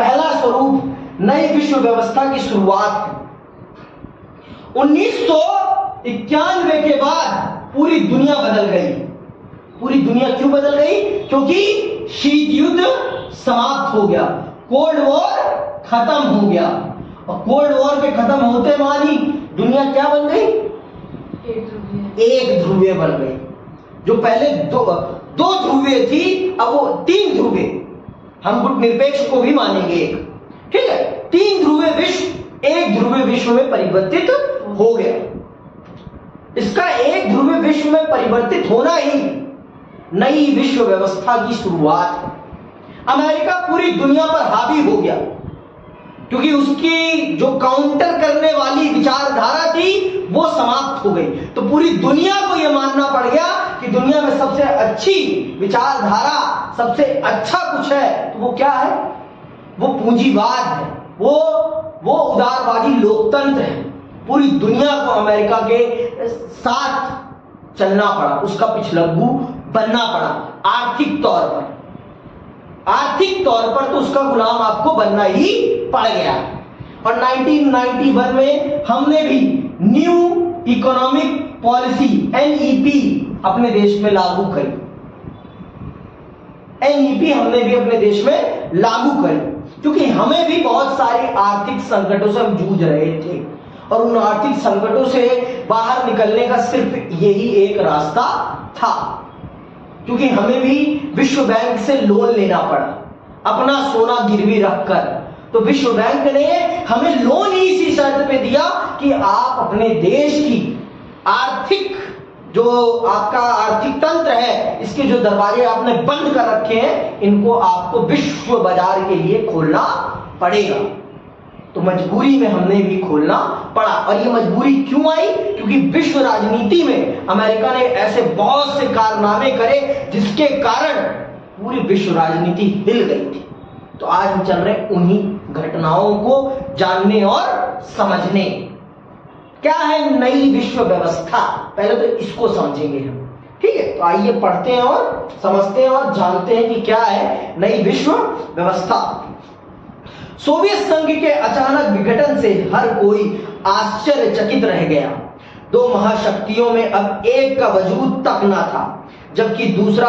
पहला स्वरूप नई विश्व व्यवस्था की शुरुआत है। 1991 के बाद पूरी दुनिया बदल गई। पूरी दुनिया क्यों बदल गई? क्योंकि शीत युद्ध समाप्त हो गया, कोल्ड वॉर खत्म हो गया। और कोल्ड वॉर के खत्म होते वाली दुनिया क्या बन गई? एक ध्रुवीय बन गई। जो पहले दो ध्रुवीय थी, अब वो 3 ध्रुवीय, हम गुट निरपेक्ष को भी मानेंगे एक, ठीक है। 3 ध्रुवीय विश्व एक ध्रुवीय विश्व में परिवर्तित हो गया। इसका एक ध्रुवीय विश्व में परिवर्तित होना ही नई विश्व व्यवस्था की शुरुआत है। अमेरिका पूरी दुनिया पर हावी हो गया क्योंकि उसकी जो काउंटर करने वाली विचारधारा थी वो समाप्त हो गई। तो पूरी दुनिया को यह मानना पड़ गया कि दुनिया में सबसे अच्छी विचारधारा, सबसे अच्छा कुछ है तो वो क्या है? वो पूंजीवाद है, वो उदारवादी लोकतंत्र है। पूरी दुनिया को अमेरिका के साथ चलना पड़ा, उसका पिछलग्गू बनना पड़ा। आर्थिक तौर पर तो उसका गुलाम आपको बनना ही पड़ गया। और 1991 में हमने भी न्यू इकोनॉमिक पॉलिसी NEP अपने देश में लागू करी। NEP हमने भी अपने देश में लागू करी क्योंकि हमें भी बहुत सारे आर्थिक संकटों से हम जूझ रहे थे और उन आर्थिक संकटों से बाहर निकलने का सिर्फ यही एक रास्ता था। क्योंकि हमें भी विश्व बैंक से लोन लेना पड़ा अपना सोना गिरवी रखकर। तो विश्व बैंक ने हमें लोन ही इसी शर्त पे दिया कि आप अपने देश की आर्थिक, जो आपका आर्थिक तंत्र है, इसके जो दरवाजे आपने बंद कर रखे हैं, इनको आपको विश्व बाजार के लिए खोलना पड़ेगा। तो मजबूरी में हमने भी खोलना पड़ा। और ये मजबूरी क्यों आई? क्योंकि विश्व राजनीति में अमेरिका ने ऐसे बहुत से कारनामे करे जिसके कारण पूरी विश्व राजनीति हिल गई थी। तो आज हम चल रहे उन्हीं घटनाओं को जानने और समझने। क्या है नई विश्व व्यवस्था? पहले तो इसको समझेंगे हम, ठीक है। तो आइए पढ़ते हैं और समझते हैं और जानते हैं कि क्या है नई विश्व व्यवस्था। सोवियत संघ के अचानक विघटन से हर कोई आश्चर्यचकित रह गया। 2 महाशक्तियों में अब एक का वजूद तक न था, जबकि दूसरा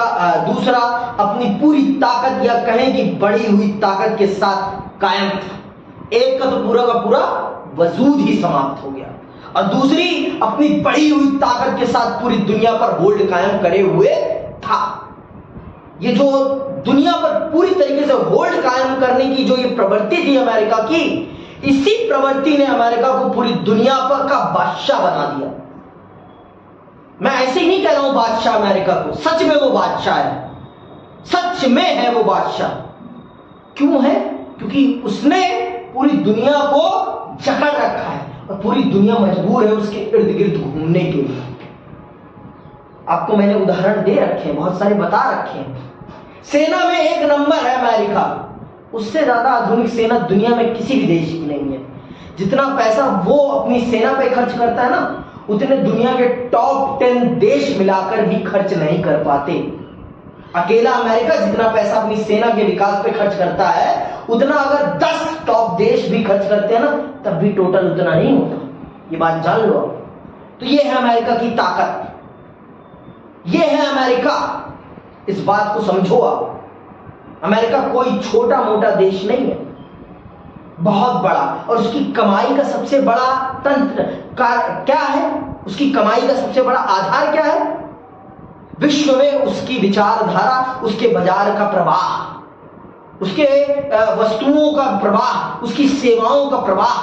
अपनी पूरी ताकत या कहें कि बढ़ी हुई ताकत के साथ कायम था। एक का तो पूरा का पूरा वजूद ही समाप्त हो गया और दूसरी अपनी बढ़ी हुई ताकत के साथ पूरी दुनिया पर होल्ड कायम करे हुए था। ये जो दुनिया पर पूरी तरीके से होल्ड कायम करने की जो ये प्रवृत्ति थी अमेरिका की, इसी प्रवृत्ति ने अमेरिका को पूरी दुनिया पर का बादशाह बना दिया। मैं ऐसे ही नहीं कह रहा हूं बादशाह अमेरिका को, सच में वो बादशाह है, सच में है वो बादशाह। क्यों है? क्योंकि उसने पूरी दुनिया को जकड़ रखा है और पूरी दुनिया मजबूर है उसके इर्द गिर्द घूमने के लिए। आपको मैंने उदाहरण दे रखे हैं, बहुत सारे बता रखे हैं। सेना में 1 नंबर है अमेरिका, उससे ज्यादा आधुनिक सेना दुनिया में किसी भी देश की नहीं है। जितना पैसा वो अपनी सेना पे खर्च करता है ना, उतने दुनिया के टॉप 10 देश मिलाकर भी खर्च नहीं कर पाते। अकेला अमेरिका जितना पैसा अपनी सेना के विकास पे खर्च करता है, उतना अगर 10 टॉप देश भी खर्च करते हैं ना, तब भी टोटल उतना नहीं होता। ये बात जान लो। तो ये है अमेरिका की ताकत, ये है अमेरिका। इस बात को समझो आप। अमेरिका कोई छोटा मोटा देश नहीं है, बहुत बड़ा। और उसकी कमाई का सबसे बड़ा तंत्र क्या है? उसकी कमाई का सबसे बड़ा आधार क्या है? विश्व में उसकी विचारधारा, उसके बाजार का प्रवाह, उसके वस्तुओं का प्रवाह, उसकी सेवाओं का प्रवाह।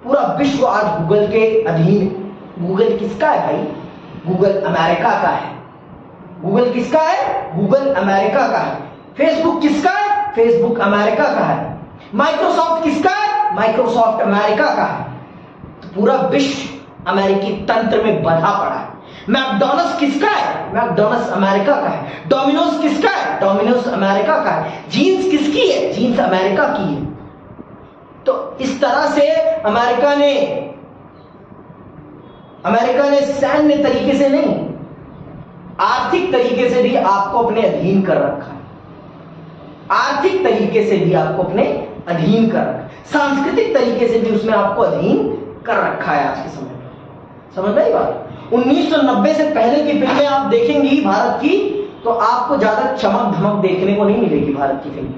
पूरा विश्व आज गूगल के अधीन। गूगल किसका है भाई? गूगल अमेरिका का है। गूगल किसका है? गूगल अमेरिका का है। फेसबुक किसका है? फेसबुक अमेरिका का है। माइक्रोसॉफ्ट किसका है? माइक्रोसॉफ्ट अमेरिका का है। तो पूरा विश्व अमेरिकी तंत्र में बंधा पड़ा है। मैकडॉनल्ड्स किसका है? मैकडॉनल्ड्स अमेरिका का है। डोमिनोज किसका है? डोमिनोज अमेरिका का है। जीन्स किसकी है? जीन्स अमेरिका की है। तो इस तरह से अमेरिका ने सैन्य तरीके से नहीं, आर्थिक तरीके से भी आपको अपने अधीन कर रखा है। आर्थिक तरीके से भी आपको अपने अधीन कर रखा, सांस्कृतिक तरीके से भी उसने आपको अधीन कर रखा है आज के समय में। समझ में आई बात? 1990 से पहले की फिल्में आप देखेंगी भारत की, तो आपको ज्यादा चमक धमक देखने को नहीं मिलेगी भारत की फिल्में।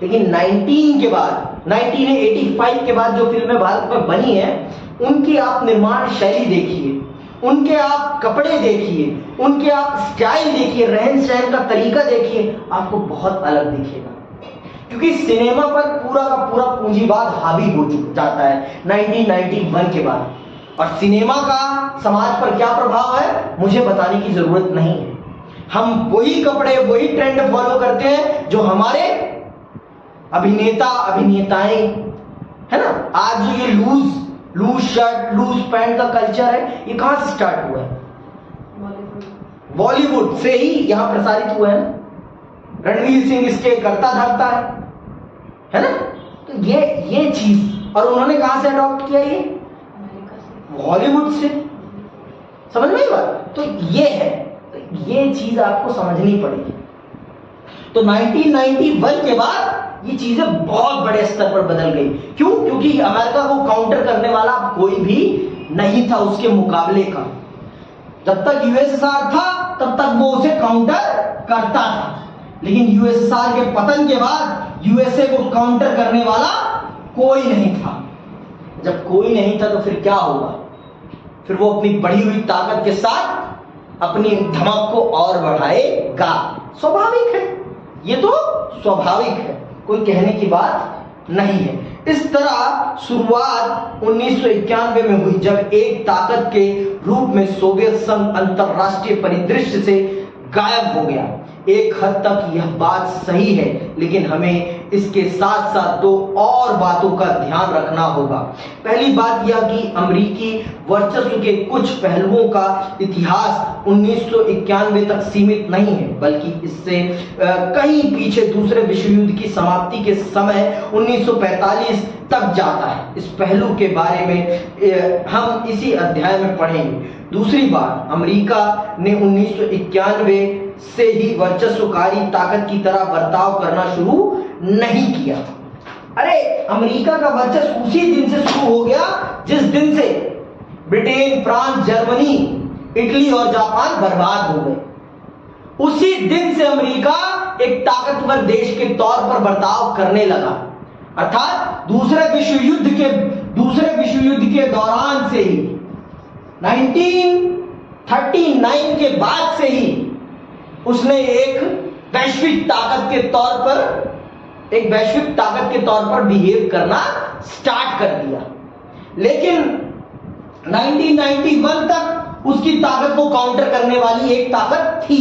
लेकिन 1985 के बाद जो फिल्में भारत में बनी है, उनकी आप निर्माण शैली देखिए, उनके आप कपड़े देखिए, उनके आप स्टाइल देखिए, रहन सहन का तरीका देखिए, आपको बहुत अलग दिखेगा। क्योंकि सिनेमा पर पूरा का पूरा पूंजीवाद हावी हो जाता है 1991 के बाद। और सिनेमा का समाज पर क्या प्रभाव है मुझे बताने की जरूरत नहीं है। हम वही कपड़े, वही ट्रेंड फॉलो करते हैं जो हमारे अभिनेता अभिनेताएं, है ना। आज जो ये लूज शर्ट, लूज पैंट का कल्चर है, ये कहां से स्टार्ट हुआ है? बॉलीवुड से ही यहां प्रसारित हुआ है ना। रणवीर सिंह इसके करता धरता है ना। तो ये चीज, और उन्होंने कहां से अडॉप्ट किया? ये बॉलीवुड से। समझ में आई बात? तो ये है, तो ये चीज आपको समझनी पड़ेगी। तो 1991 के बाद ये चीजें बहुत बड़े स्तर पर बदल गई। क्यों? क्योंकि अमेरिका को काउंटर करने वाला कोई भी नहीं था उसके मुकाबले का। जब तक यूएसएसआर था तब तक वो उसे काउंटर करता था, लेकिन यूएसएसआर के पतन के बाद यूएसए को काउंटर करने वाला कोई नहीं था। जब कोई नहीं था तो फिर क्या होगा? फिर वो अपनी बढ़ी हुई ताकत के साथ अपनी धमक को और बढ़ाएगा। स्वाभाविक है, ये तो स्वाभाविक है, कोई कहने की बात नहीं है। इस तरह शुरुआत 1991 में हुई, जब एक ताकत के रूप में सोवियत संघ अंतरराष्ट्रीय परिदृश्य से गायब हो गया। एक हद तक यह बात सही है, लेकिन हमें इसके साथ साथ दो और बातों का ध्यान रखना होगा। पहली बात यह कि अमेरिकी वर्चस्व के कुछ पहलुओं का इतिहास 1991 तक सीमित नहीं है, बल्कि इससे कहीं पीछे दूसरे विश्व युद्ध की समाप्ति के समय 1945 तक जाता है। इस पहलू के बारे में हम इसी अध्याय में पढ़ेंगे। दूसरी बात, अमेरिका ने 1991 से ही वर्चस्वकारी ताकत की तरह बर्ताव करना शुरू नहीं किया। अरे अमेरिका का वर्चस्व उसी दिन से शुरू हो गया जिस दिन से ब्रिटेन, फ्रांस, जर्मनी, इटली और जापान बर्बाद हो गए। उसी दिन से अमेरिका एक ताकतवर देश के तौर पर बर्ताव करने लगा। अर्थात दूसरे विश्व युद्ध के दौरान से ही, 1939 के बाद से ही उसने एक वैश्विक ताकत के तौर पर बिहेव करना स्टार्ट कर दिया। लेकिन 1991 तक उसकी ताकत को काउंटर करने वाली एक ताकत थी।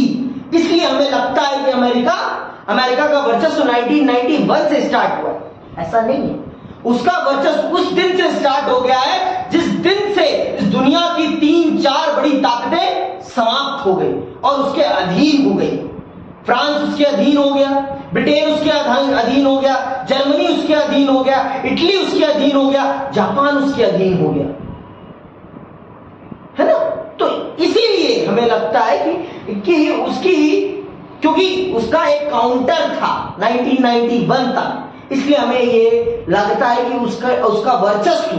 इसलिए हमें लगता है कि अमेरिका का वर्चस्व 1991 से स्टार्ट हुआ। ऐसा नहीं है, उसका वर्चस्व उस दिन से स्टार्ट हो गया है जिस दिन से इस दुनिया की 3-4 बड़ी ताकतें समाप्त हो गई और उसके अधीन हो गई। फ्रांस उसके अधीन हो गया, ब्रिटेन उसके अधीन हो गया, जर्मनी उसके अधीन हो गया, इटली उसके अधीन हो गया, जापान उसके अधीन हो गया, है ना। तो इसीलिए हमें लगता है कि क्योंकि उसका एक काउंटर था 1991 तक, इसलिए हमें ये लगता है कि उसका वर्चस्व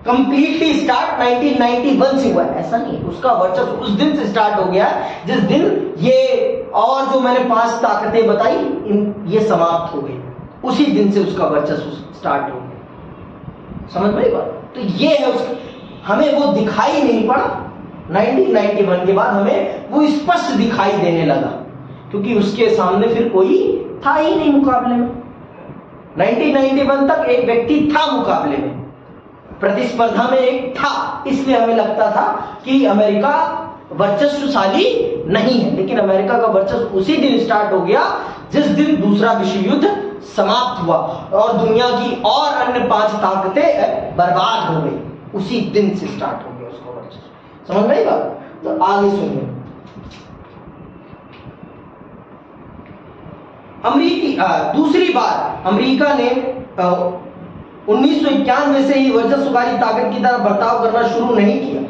कंप्लीटली स्टार्ट 1991 से हुआ। ऐसा नहीं, उसका वर्चस्व उस दिन से स्टार्ट हो गया जिस दिन ये और जो मैंने 5 ताकतें बताई ये समाप्त हो गई। उसी दिन से उसका वर्चस्व स्टार्ट हो गया। समझ में आई बात? तो ये है हमें वो दिखाई नहीं पड़ा 1991 के बाद, हमें वो स्पष्ट दिखाई देने लगा, क्योंकि उसके सामने फिर कोई था ही नहीं मुकाबले में। 1991 तक एक व्यक्ति था मुकाबले में, प्रतिस्पर्धा में एक था, इसलिए हमें लगता था कि अमेरिका वर्चस्वशाली नहीं है। लेकिन अमेरिका का वर्चस्व उसी दिन स्टार्ट हो गया जिस दिन दूसरा विश्व युद्ध समाप्त हुआ और दुनिया की और अन्य 5 ताकतें बर्बाद हो गई। उसी दिन से स्टार्ट हो गया उसका वर्चस्व। समझ में आई बात? तो आगे सुनिए। दूसरी बात, अमेरिका ने 1991 से ही वर्चस्वकारी ताकत की तरह बर्ताव करना शुरू नहीं किया।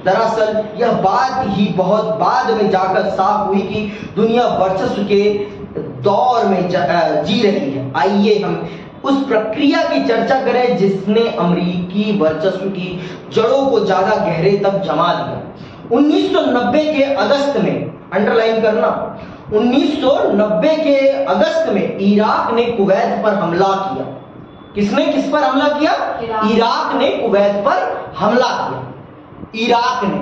दरअसल यह बात ही बहुत बाद में जाकर साफ हुई कि दुनिया वर्चस्व के दौर में जी रही है। आइए हम उस प्रक्रिया की चर्चा करें जिसने अमेरिकी वर्चस्व की जड़ों को ज्यादा गहरे तक जमा दिया। 1990 के अगस्त में, अंडरलाइन करना, 1990 के अगस्त में इराक ने कुवैत पर हमला किया। किसने किस पर हमला किया? इराक ने कुवैत पर हमला किया। इराक ने,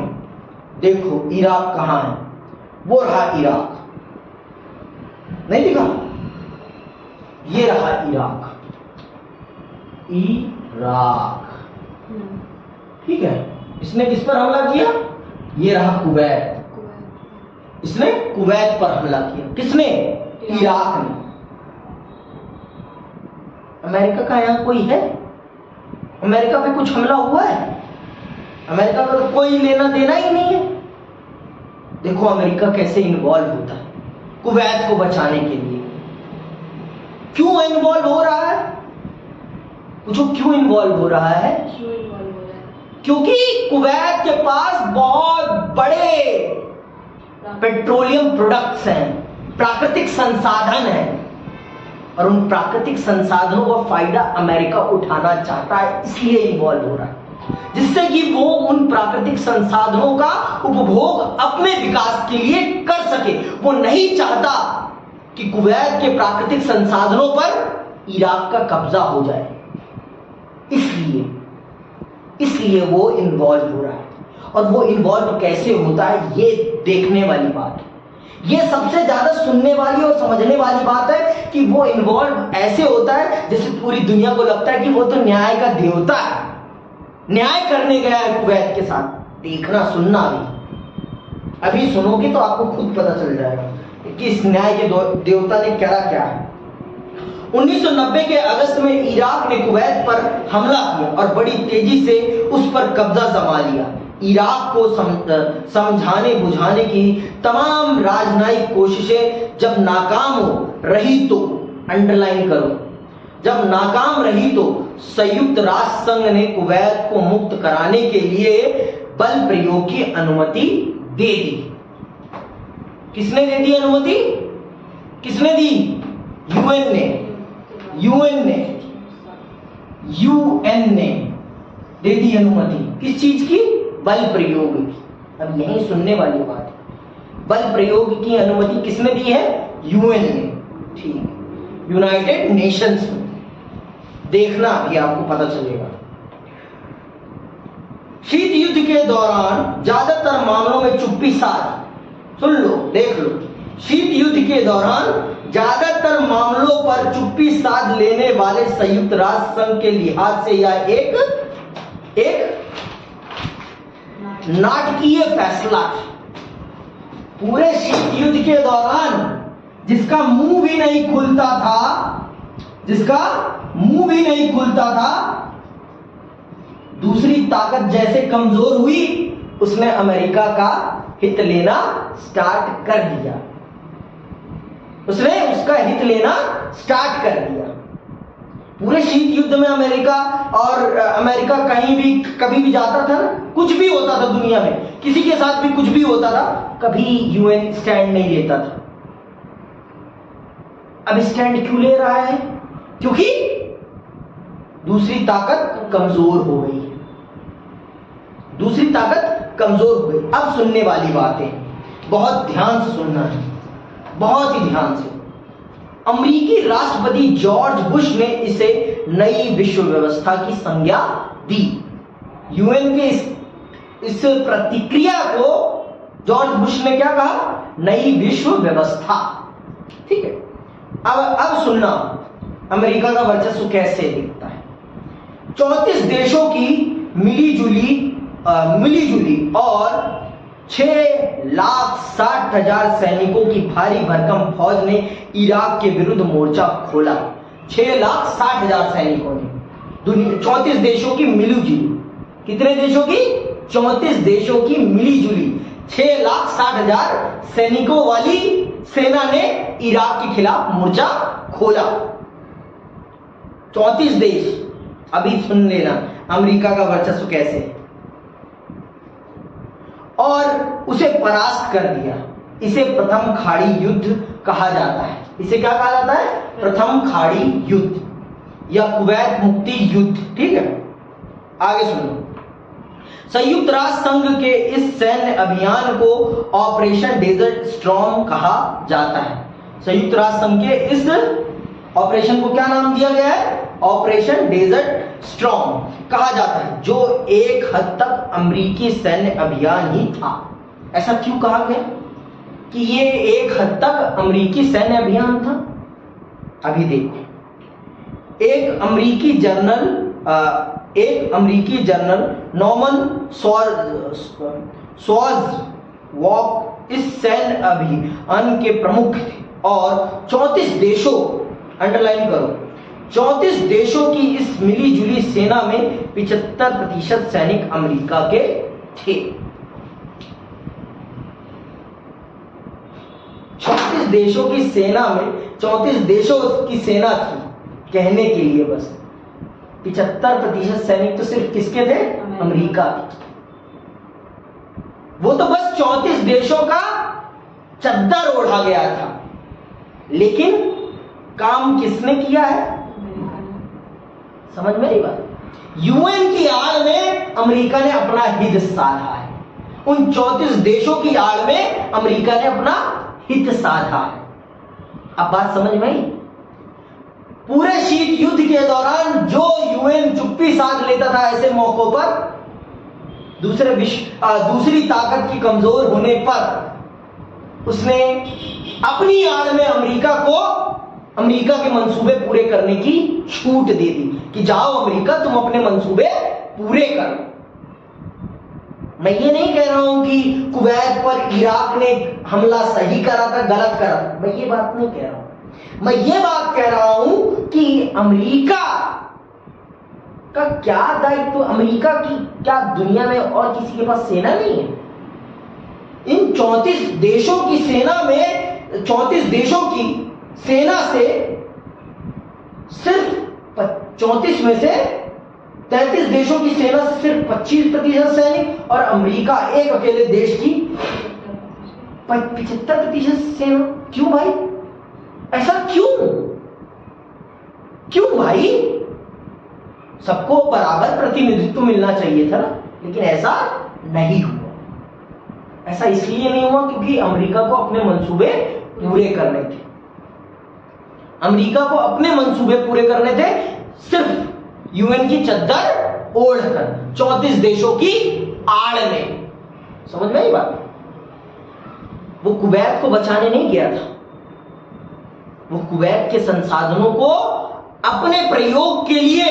देखो इराक कहां है, वो रहा इराक, नहीं दिखा, ये रहा इराक, इराक, ठीक है। इसने किस पर हमला किया? ये रहा कुवैत, इसने कुवैत पर हमला किया। किसने? इराक ने। अमेरिका का यहां कोई है? अमेरिका पे कुछ हमला हुआ है? अमेरिका का तो कोई लेना देना ही नहीं है। देखो अमेरिका कैसे इन्वॉल्व होता है कुवैत को बचाने के लिए। क्यों इन्वॉल्व हो रहा है? पूछो क्यों इन्वॉल्व हो रहा है? क्योंकि कुवैत के पास बहुत बड़े पेट्रोलियम प्रोडक्ट्स हैं, प्राकृतिक संसाधन हैं, और उन प्राकृतिक संसाधनों का फायदा अमेरिका उठाना चाहता है, इसलिए इन्वॉल्व हो रहा है, जिससे कि वो उन प्राकृतिक संसाधनों का उपभोग अपने विकास के लिए कर सके। वो नहीं चाहता कि कुवैत के प्राकृतिक संसाधनों पर इराक का कब्जा हो जाए, इसलिए वो इन्वॉल्व हो रहा है। और वो इन्वॉल्व कैसे होता है ये देखने वाली बात है। ये सबसे ज्यादा सुनने वाली और समझने वाली बात है कि वो इन्वॉल्व ऐसे होता है जैसे पूरी दुनिया को लगता है कि वो तो न्याय का देवता है, न्याय करने गया है कुवैत के साथ। देखना सुनना अभी सुनोगे तो आपको खुद पता चल जाएगा कि इस न्याय के देवता ने करा क्या है। 1990 के अगस्त में इराक ने कुवैत पर हमला किया और बड़ी तेजी से उस पर कब्जा जमा लिया। इराक को समझाने बुझाने की तमाम राजनयिक कोशिशें जब नाकाम हो रही तो, अंडरलाइन करो, जब नाकाम रही तो संयुक्त राष्ट्र संघ ने कुवैत को मुक्त कराने के लिए बल प्रयोग की अनुमति दे दी। किसने दे दी अनुमति? किसने दी? यूएन ने दे दी अनुमति। किस चीज की? बल प्रयोग की। अब यही सुनने वाली बात है, बल प्रयोग की अनुमति किसने दी है? यूएन ने, ठीक, यूनाइटेड नेशंस में। देखना अभी आपको पता चलेगा। शीत युद्ध के दौरान ज्यादातर मामलों में चुप्पी साध, सुन लो देख लो, शीत युद्ध के दौरान ज्यादातर मामलों पर चुप्पी साध लेने वाले संयुक्त राष्ट्र संघ के लिहाज से यह एक नाटकीय फैसला। पूरे शीत युद्ध के दौरान जिसका मुंह भी नहीं खुलता था, दूसरी ताकत जैसे कमजोर हुई, उसने अमेरिका का हित लेना स्टार्ट कर दिया। उसने उसका हित लेना स्टार्ट कर दिया। पूरे शीत युद्ध में अमेरिका कहीं भी कभी भी जाता था ना, कुछ भी होता था दुनिया में, किसी के साथ भी कुछ भी होता था, कभी यूएन स्टैंड नहीं लेता था। अब स्टैंड क्यों ले रहा है? क्योंकि दूसरी ताकत कमजोर हो गई। अब सुनने वाली बातें बहुत ध्यान से सुनना है, बहुत ही ध्यान से। अमेरिकी राष्ट्रपति जॉर्ज बुश ने इसे नई विश्व व्यवस्था की संज्ञा दी। यूएन के इस प्रतिक्रिया को जॉर्ज बुश ने क्या कहा? नई विश्व व्यवस्था, ठीक है। अब सुनना अमेरिका का वर्चस्व कैसे दिखता है। 34 देशों की मिली जुली और 6,60,000 सैनिकों की भारी भरकम फौज ने इराक के विरुद्ध मोर्चा खोला। 6,60,000 सैनिकों ने 34 देशों की मिलीजुली, कितने देशों की? 34 देशों की मिलीजुली 6,60,000 सैनिकों वाली सेना ने इराक के खिलाफ मोर्चा खोला। 34 देश। अभी सुन लेना अमेरिका का वर्चस्व कैसे, और उसे परास्त कर दिया। इसे प्रथम खाड़ी युद्ध कहा जाता है। इसे क्या कहा जाता है? प्रथम खाड़ी युद्ध। या कुवैत मुक्ति युद्ध। ठीक है, आगे सुनो। संयुक्त राष्ट्र संघ के इस सैन्य अभियान को ऑपरेशन डेजर्ट स्टॉर्म कहा जाता है। संयुक्त राष्ट्र संघ के इस ऑपरेशन को क्या नाम दिया गया है? ऑपरेशन डेजर्ट स्टॉर्म कहा जाता है, जो एक हद तक अमेरिकी सैन्य अभियान ही था। ऐसा क्यों कहा गया कि ये एक हद तक अमेरिकी सैन्य अभियान था? अभी देखो, एक अमेरिकी जनरल नॉर्मन सॉल्ज़बॉर्ग इस सैन्य अभियान के प्रमुख थे और 34 देशों, अंडरलाइन करो, 34 देशों की इस मिली जुली सेना में 75% सैनिक अमेरिका के थे। 34 देशों की सेना में 34 देशों की सेना थी, कहने के लिए बस 75% सैनिक तो सिर्फ किसके थे? अमेरिका के। वो तो बस 34 देशों का चद्दर ओढ़ा गया था, लेकिन काम किसने किया है? समझ में आई बात? यूएन की आड़ में अमेरिका ने अपना हित साधा है, उन 34 देशों की आड़ में अमेरिका ने अपना हित साधा है। अब बात समझ में आई? पूरे शीत युद्ध के दौरान जो यूएन चुप्पी साध लेता था ऐसे मौकों पर, दूसरी ताकत की कमजोर होने पर उसने अपनी आड़ में अमेरिका के मंसूबे पूरे करने की छूट दे दी कि जाओ अमेरिका, तुम अपने मंसूबे पूरे करो। मैं ये नहीं कह रहा हूं कि कुवैत पर इराक ने हमला सही करा था, गलत करा, मैं ये बात नहीं कह रहा हूं। मैं ये बात कह रहा हूं कि अमेरिका का क्या दायित्व, अमेरिका की क्या दुनिया में और किसी के पास सेना नहीं है? इन 34 देशों की सेना में, 34 देशों की सेना से सिर्फ 34 में से 33 देशों की सेना से सिर्फ 25% सैनिक और अमेरिका एक अकेले देश की 75% सेना। क्यों भाई? ऐसा क्यों भाई? सबको बराबर प्रतिनिधित्व मिलना चाहिए था ना, लेकिन ऐसा नहीं हुआ। ऐसा इसलिए नहीं हुआ क्योंकि अमेरिका को अपने मंसूबे पूरे करने थे। अमेरिका को अपने मंसूबे पूरे करने थे सिर्फ यूएन की चद्दर ओढ़कर 34 देशों की आड़ में। समझ में आई बात? वो कुवैत को बचाने नहीं गया था, वो कुवैत के संसाधनों को अपने प्रयोग के लिए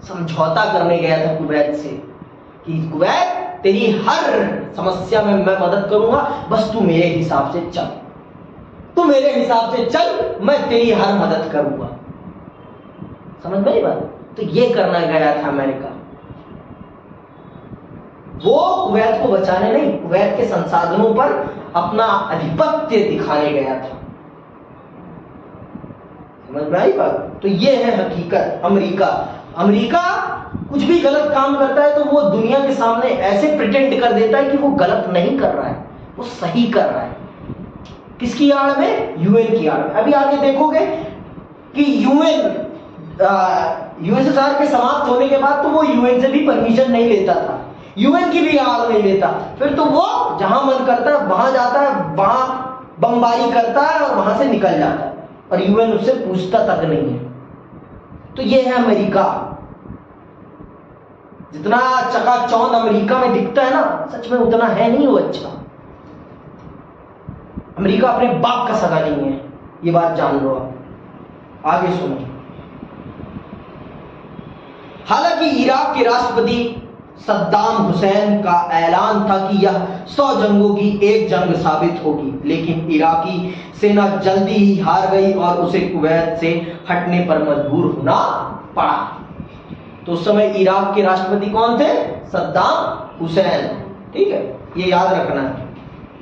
समझौता करने गया था कुवैत से कि कुवैत, तेरी हर समस्या में मैं मदद करूंगा, बस तू मेरे हिसाब से चल, तू मेरे हिसाब से चल, मैं तेरी हर मदद करूंगा। समझ में आई बात? तो ये करना गया था अमेरिका। वो कुवैत को बचाने नहीं, कुवैत के संसाधनों पर अपना आधिपत्य दिखाने गया था। समझ में आई बात? तो ये है हकीकत। अमेरिका कुछ भी गलत काम करता है तो वो दुनिया के सामने ऐसे प्रिटेंड कर देता है कि वो गलत नहीं कर रहा है, वो सही कर रहा है। किसकी आड़ में? यूएन की आड़ में। अभी आगे देखोगे कि यूएसएसआर के समाप्त होने के बाद तो वो यूएन से भी परमिशन नहीं लेता था, यूएन की भी आड़ नहीं लेता। फिर तो वो जहां मन करता है वहां जाता है, वहां बमबारी करता है और वहां से निकल जाता है, और यूएन उससे पूछता तक नहीं है। तो ये है अमेरिका। जितना चकाचौंध अमेरिका में दिखता है ना, सच में उतना है नहीं वो अच्छा। अमेरिका अपने बाप का सगा नहीं है, ये बात जान लो आप। आगे सुनो। हालांकि इराक के राष्ट्रपति सद्दाम हुसैन का ऐलान था कि यह 100 जंगों की एक जंग साबित होगी, लेकिन इराकी सेना जल्दी ही हार गई और उसे कुवैत से हटने पर मजबूर होना पड़ा। तो उस समय इराक के राष्ट्रपति कौन थे? सद्दाम हुसैन। ठीक है, ये याद रखना है।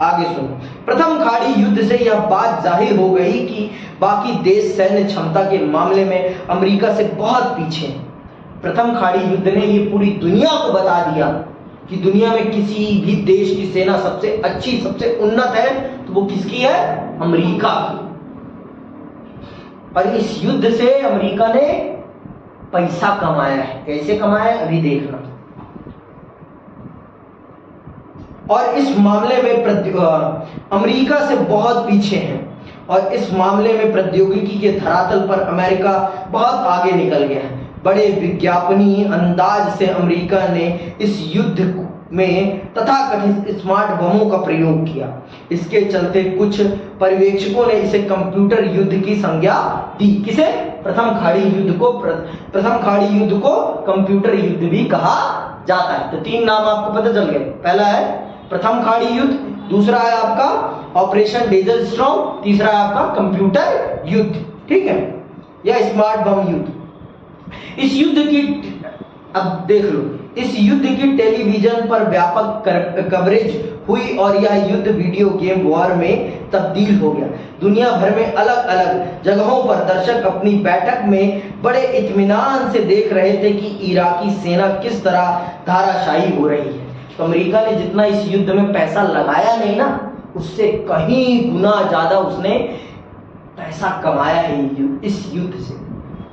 आगे सुनो। प्रथम खाड़ी युद्ध से यह बात जाहिर हो गई कि बाकी देश सैन्य क्षमता के मामले में अमेरिका से बहुत पीछे हैं। प्रथम खाड़ी युद्ध ने ये पूरी दुनिया को बता दिया कि दुनिया में किसी भी देश की सेना सबसे अच्छी, सबसे उन्नत है तो वो किसकी है? अमेरिका की। और इस युद्ध से अमेरिका ने पैसा कमाया है। कैसे कमाया है अभी देखना। और इस मामले में अमेरिका से बहुत पीछे है, और इस मामले में प्रौद्योगिकी के धरातल पर अमेरिका बहुत आगे निकल गया है। बड़े विज्ञापनीय अंदाज से अमेरिका ने इस युद्ध में तथाकथित स्मार्ट बमों का प्रयोग किया। इसके चलते कुछ पर्यवेक्षकों ने इसे कंप्यूटर युद्ध की संज्ञा दी। किसे? प्रथम खाड़ी युद्ध को। प्रथम खाड़ी युद्ध को कंप्यूटर युद्ध भी कहा जाता है। तो तीन नाम आपको पता चल गए। पहला है प्रथम खाड़ी युद्ध, दूसरा है आपका ऑपरेशन डेजर्ट स्टॉर्म, तीसरा है आपका कंप्यूटर युद्ध। ठीक है, या स्मार्ट बम युद्ध। इस युद्ध की अब देख लो, इस युद्ध की टेलीविजन पर व्यापक कवरेज हुई और यह युद्ध वीडियो गेम वॉर में तब्दील हो गया। दुनिया भर में अलग अलग जगहों पर दर्शक अपनी बैठक में बड़े इत्मीनान से देख रहे थे कि इराकी सेना किस तरह धाराशायी हो रही है। तो अमेरिका ने जितना इस युद्ध में पैसा लगाया नहीं ना, उससे कहीं गुना ज्यादा उसने पैसा कमाया है इस युद्ध से।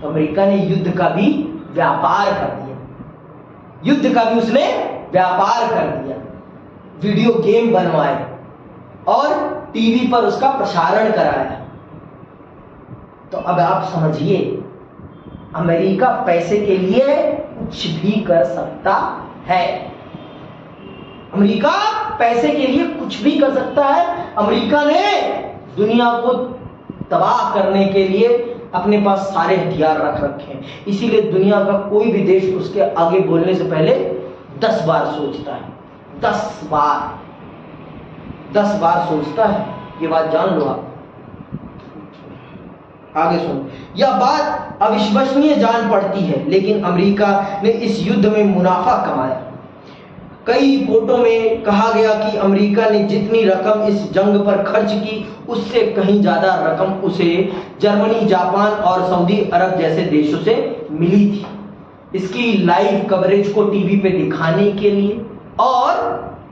तो अमेरिका ने युद्ध का भी व्यापार कर दिया, युद्ध का भी उसने व्यापार कर दिया। वीडियो गेम बनवाए और टीवी पर उसका प्रसारण कराया। तो अब आप समझिए, अमेरिका पैसे के लिए कुछ भी कर सकता है। अमेरिका पैसे के लिए कुछ भी कर सकता है। अमेरिका ने दुनिया को तबाह करने के लिए अपने पास सारे हथियार रख रखे हैं। इसीलिए दुनिया का कोई भी देश उसके आगे बोलने से पहले 10 बार सोचता है। 10 बार सोचता है। ये बात जान लो आप। आगे सुनो, यह बात अविश्वसनीय जान पड़ती है, लेकिन अमेरिका ने इस युद्ध में मुनाफा कमाया। कई रिपोर्टों में कहा गया कि अमेरिका ने जितनी रकम इस जंग पर खर्च की, उससे कहीं ज्यादा रकम उसे जर्मनी, जापान और सऊदी अरब जैसे देशों से मिली थी। इसकी लाइव कवरेज को टीवी पे दिखाने के लिए और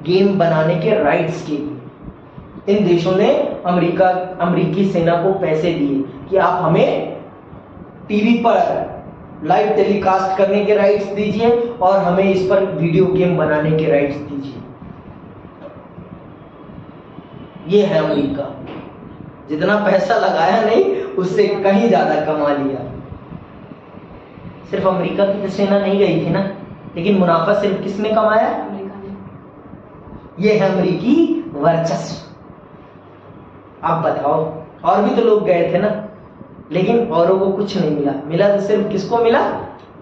गेम बनाने के राइट्स के लिए इन देशों ने अमेरिकी सेना को पैसे दिए कि आप हमें टीवी पर लाइव टेलीकास्ट करने के राइट्स दीजिए और हमें इस पर वीडियो गेम बनाने के राइट्स दीजिए। ये है अमेरिका। जितना पैसा लगाया नहीं, उससे कहीं ज्यादा कमा लिया। सिर्फ अमेरिका की तो सेना नहीं गई थी ना, लेकिन मुनाफा सिर्फ किसने कमाया? अमेरिका ने। ये है अमेरिकी वर्चस्व। आप बताओ, और भी तो लोग गए थे ना, लेकिन औरों को कुछ नहीं मिला। मिला तो सिर्फ किसको मिला?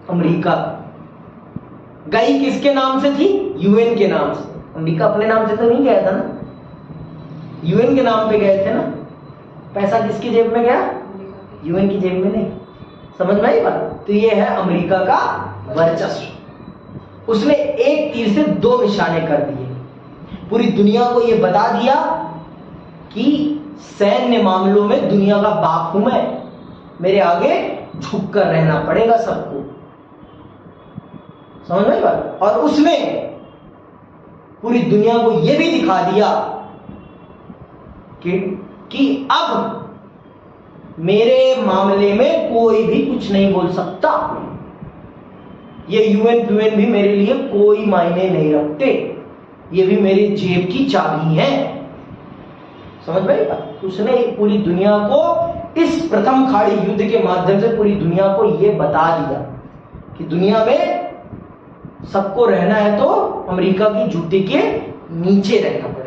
अमेरिका। गई किसके नाम से थी? यूएन के नाम से। अमेरिका अपने नाम से तो नहीं गया था ना, यूएन के नाम पे गए थे ना। पैसा किसकी जेब में गया? यूएन की जेब में नहीं। समझ में आई बात? तो ये है अमेरिका का वर्चस्व। उसने एक तीर से 2 निशाने कर दिए। पूरी दुनिया को यह बता दिया कि सैन्य मामलों में दुनिया का बाप हूं मैं, मेरे आगे झुककर रहना पड़ेगा सबको। समझ में बात? और उसने पूरी दुनिया को यह भी दिखा दिया कि अब मेरे मामले में कोई भी कुछ नहीं बोल सकता। ये यूएन भी मेरे लिए कोई मायने नहीं रखते, ये भी मेरी जेब की चाबी है। समझ में आई? उसने पूरी दुनिया को इस प्रथम खाड़ी युद्ध के माध्यम से पूरी दुनिया को यह बता दिया कि दुनिया में सबको रहना है तो अमेरिका की जूते के नीचे रहना पड़ेगा।